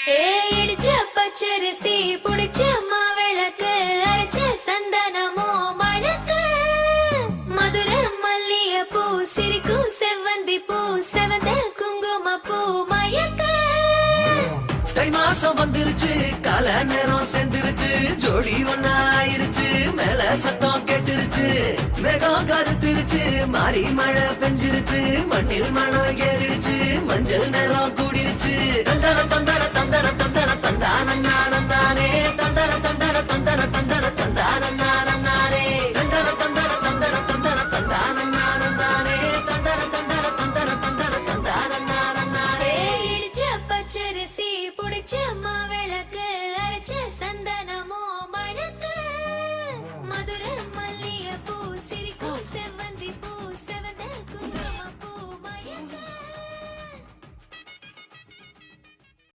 ஏ இடிச்ச பச்சரிசி புடிச்ச மாவிளக்கு அரைச்ச சந்தனமோ மணக்கு மதுர மல்லிய பூ சிரிக்கும் செவ்வந்தி பூ செவந்த குங்கும பூ மயக்க தை மாசம் வந்துருச்சு கால நேரம் சேர்ந்துருச்சு ஜோடி ஒன்னா ஆயிருச்சு மேல சத்தம் கேட்டுருச்சு மேகம் கருத்துருச்சு மாறி மழை பெஞ்சிருச்சு மண்ணில் மனம் ஏறிடுச்சு மஞ்சள் நேரம் கூடிருச்சு தந்தர தந்தர தந்தர தந்தர தந்தானே தந்தர தந்தர தந்தர தந்தர தந்தானே தந்தர தந்தர தந்தர தந்தர தந்தானே தந்தர தந்தர தந்தர தந்தர தந்தானே இடிச்ச பச்சரிசி புடிச்ச மா